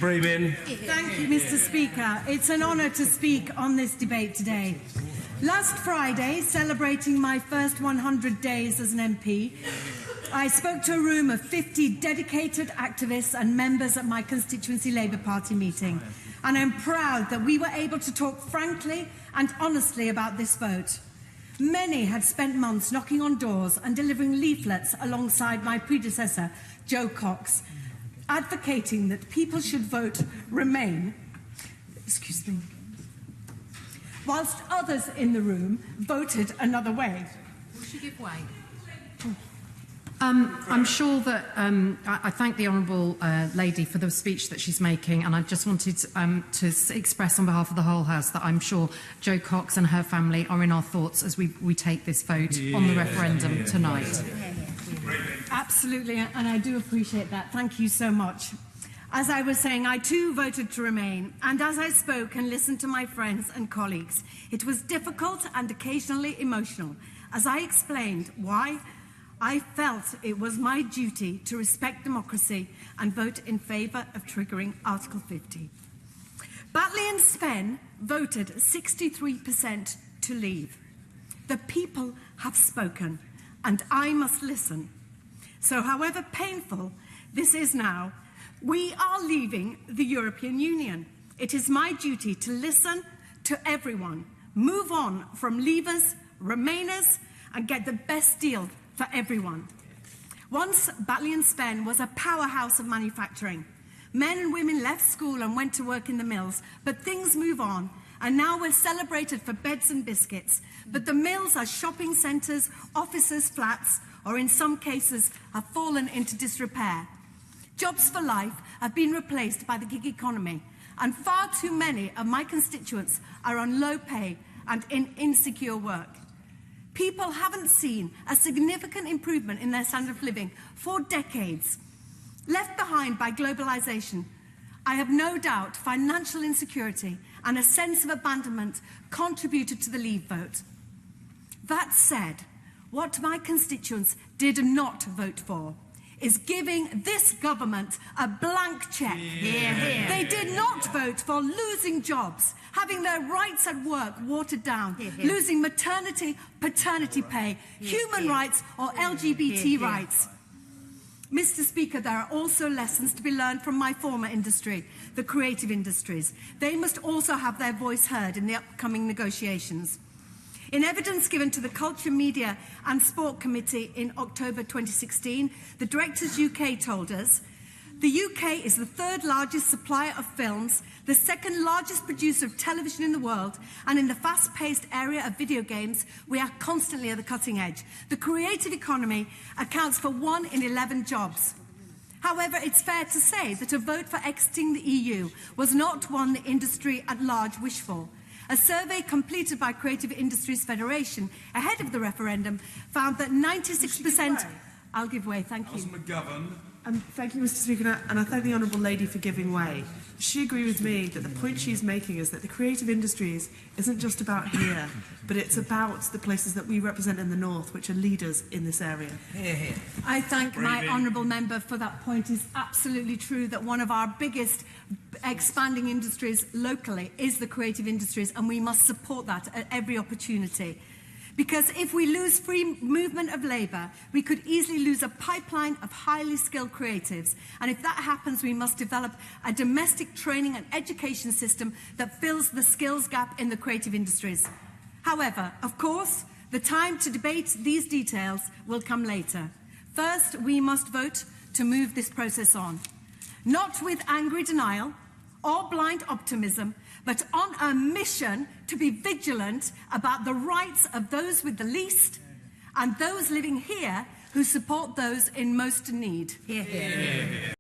Brabin. Thank you, Mr. Speaker. It's an honour to speak on this debate today. Last Friday, celebrating my first 100 days as an MP, I spoke to a room of 50 dedicated activists and members at my constituency Labour Party meeting, and I'm proud that we were able to talk frankly and honestly about this vote. Many had spent months knocking on doors and delivering leaflets alongside my predecessor, Joe Cox, advocating that people should vote Remain, whilst others in the room voted another way. Will she give way? I'm sure that I thank the Honourable Lady for the speech that she's making, and I just wanted to express on behalf of the whole House that I'm sure Jo Cox and her family are in our thoughts as we take this vote on the referendum tonight. Absolutely, and I do appreciate that. Thank you so much. As I was saying, I too voted to Remain, and as I spoke and listened to my friends and colleagues, it was difficult and occasionally emotional as I explained why I felt it was my duty to respect democracy and vote in favour of triggering Article 50. Batley and Spen voted 63% to leave. The people have spoken, and I must listen. So however painful this is now, we are leaving the European Union. It is my duty to listen to everyone, move on from leavers, remainers, and get the best deal for everyone. Once Batley and Spen was a powerhouse of manufacturing. Men and women left school and went to work in the mills, but things move on, and now we're celebrated for beds and biscuits. But the mills are shopping centres, offices, flats, or in some cases have fallen into disrepair. Jobs for life have been replaced by the gig economy, and far too many of my constituents are on low pay and in insecure work. People haven't seen a significant improvement in their standard of living for decades. Left behind by globalisation, I have no doubt financial insecurity and a sense of abandonment contributed to the Leave vote. That said, what my constituents did not vote for is giving this government a blank cheque. They did not vote for losing jobs, having their rights at work watered down, losing maternity, paternity pay, human rights or LGBT rights. Mr. Speaker, there are also lessons to be learned from my former industry, the creative industries. They must also have their voice heard in the upcoming negotiations. In evidence given to the Culture, Media and Sport Committee in October 2016, the Directors UK told us, the UK is the third largest supplier of films, the second largest producer of television in the world, and in the fast-paced area of video games, we are constantly at the cutting edge. The creative economy accounts for 1 in 11 jobs. However, it's fair to say that a vote for exiting the EU was not one the industry at large wished for. A survey completed by Creative Industries Federation ahead of the referendum found that 96%... I'll give way, thank you. McGovern. Thank you, Mr. Speaker, and I thank the Honourable Lady for giving way. She agreed with me that the point she's making is that the creative industries isn't just about here, but it's about the places that we represent in the North, which are leaders in this area. I thank my honourable member for that point. It's absolutely true that one of our biggest expanding industries locally is the creative industries, and we must support that at every opportunity. Because if we lose free movement of labour, we could easily lose a pipeline of highly skilled creatives. And if that happens, we must develop a domestic training and education system that fills the skills gap in the creative industries. However, of course, the time to debate these details will come later. First, we must vote to move this process on. Not with angry denial or blind optimism, but on a mission to be vigilant about the rights of those with the least and those living here who support those in most need.